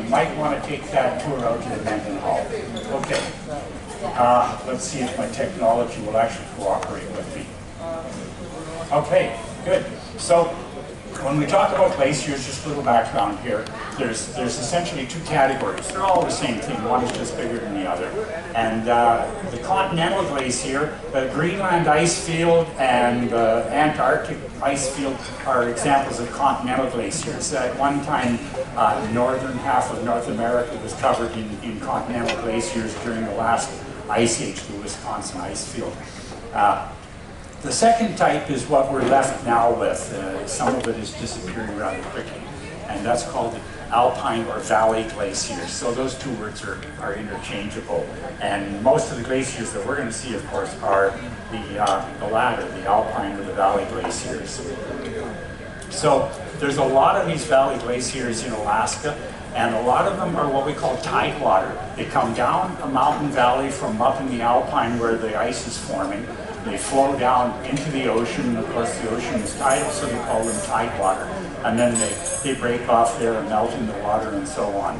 might want to take that tour out to the Mendenhall. Okay. Let's see if my technology will actually cooperate with me. Okay, good. So when we talk about glaciers, just a little background here, there's essentially two categories. They're all the same thing. One is just bigger than the other. And the continental glacier, the Greenland ice field and the Antarctic ice field are examples of continental glaciers. At one time, northern half of North America was covered in continental glaciers during the last ice age, the Wisconsin ice field. The second type is what we're left now with. Some of it is disappearing rather quickly, and that's called the alpine or valley glaciers. So those two words are interchangeable. And most of the glaciers that we're going to see, of course, are the latter, the alpine or the valley glaciers. So there's a lot of these valley glaciers in Alaska, and a lot of them are what we call tidewater. They come down a mountain valley from up in the alpine where the ice is forming. They flow down into the ocean. Of course, the ocean is tidal, so they call them tidewater. And then they break off there and melt in the water and so on.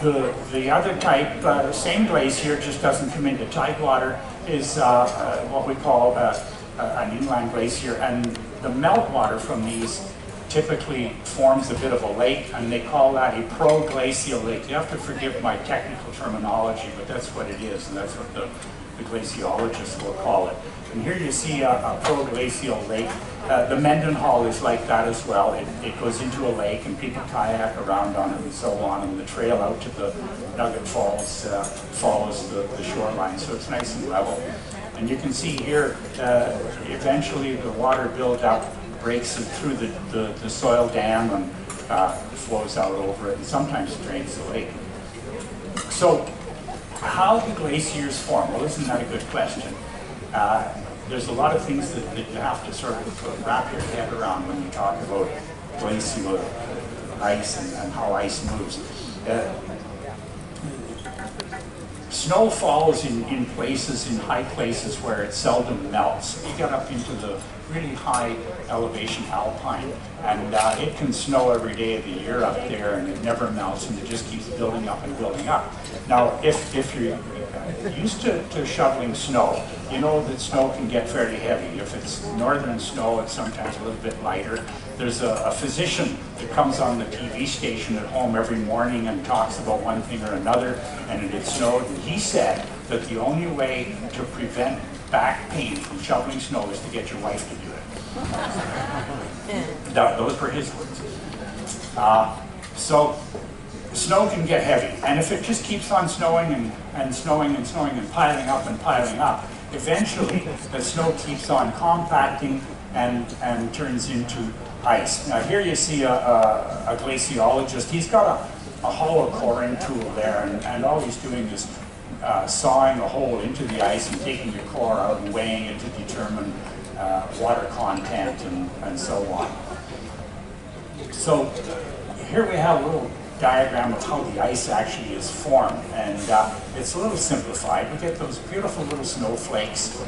The other type, same glacier, just doesn't come into tidewater, is what we call an inland glacier. And the meltwater from these typically forms a bit of a lake, and they call that a proglacial lake. You have to forgive my technical terminology, but that's what it is, and that's what the glaciologists will call it. And here you see a proglacial lake. The Mendenhall is like that as well. It goes into a lake, and people kayak around on it and so on, and the trail out to the Nugget Falls follows the shoreline, so it's nice and level. And you can see here, eventually the water builds up, breaks it through the soil dam and flows out over it, and sometimes drains the lake. So how do glaciers form? Well, isn't that a good question? There's a lot of things that you have to sort of wrap your head around when you talk about glacial ice and how ice moves. Snow falls in places, in high places where it seldom melts. You get up into the really high elevation alpine, and it can snow every day of the year up there, and it never melts, and it just keeps building up and building up. Now, if you're used to shoveling snow, you know that snow can get fairly heavy. If it's northern snow, it's sometimes a little bit lighter. There's a physician that comes on the TV station at home every morning and talks about one thing or another, and it had snowed, and he said that the only way to prevent back pain from shoveling snow is to get your wife to do it. Those were his words. So snow can get heavy, and if it just keeps on snowing and snowing and snowing and piling up, eventually the snow keeps on compacting and turns into ice. Now here you see a glaciologist. He's got a hollow coring tool there, and all he's doing is sawing a hole into the ice and taking your core out and weighing it to determine water content and so on. So here we have a little diagram of how the ice actually is formed, and it's a little simplified. We get those beautiful little snowflakes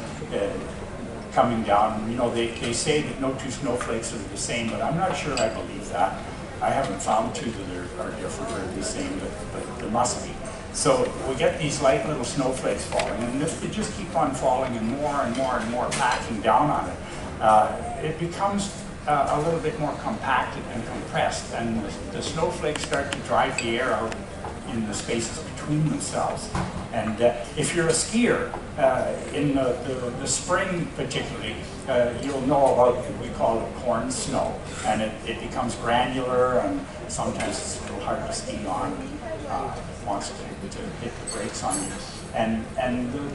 coming down. You know, they say that no two snowflakes are the same, but I'm not sure I believe that. I haven't found two that are different or the same, but there must be. So we get these light little snowflakes falling, and if they just keep on falling and more packing down on it, it becomes a little bit more compacted and compressed, and the snowflakes start to drive the air out in the spaces between themselves. And if you're a skier, in the spring particularly, you'll know about what we call it corn snow, and it becomes granular, and sometimes it's a little hard to ski on, wants to hit the brakes on you. And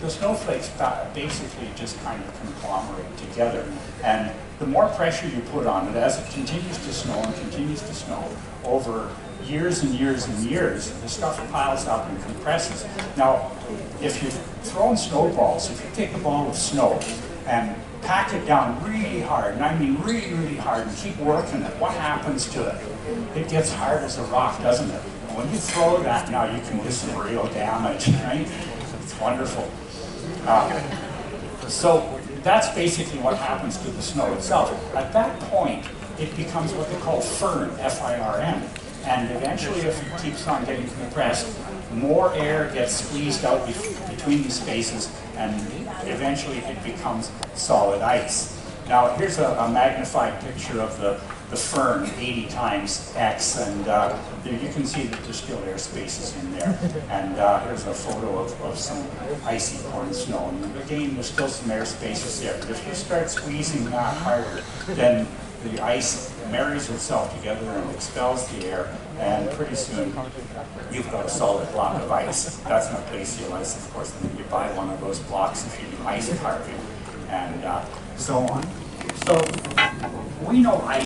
the snowflakes basically just kind of conglomerate together. And the more pressure you put on it, as it continues to snow and continues to snow, over years and years and years, the stuff piles up and compresses. Now, if you've thrown snowballs, if you take a ball of snow and pack it down really hard, and I mean really, really hard, and keep working it, what happens to it? It gets hard as a rock, doesn't it? When you throw that, now you can do some real damage, right? It's wonderful. So that's basically what happens to the snow itself. At that point, it becomes what they call firn, F-I-R-N. And eventually, if it keeps on getting compressed, more air gets squeezed out between these spaces, and eventually it becomes solid ice. Now, here's a magnified picture of the firn, 80 times X, and there you can see that there's still air spaces in there. And here's a photo of some icy corn snow. And again, there's still some air spaces there. But if you start squeezing that harder, then the ice marries itself together and expels the air, and pretty soon you've got a solid block of ice. That's not glacial ice, of course. And then you buy one of those blocks if you do ice carving, and so on. So we know ice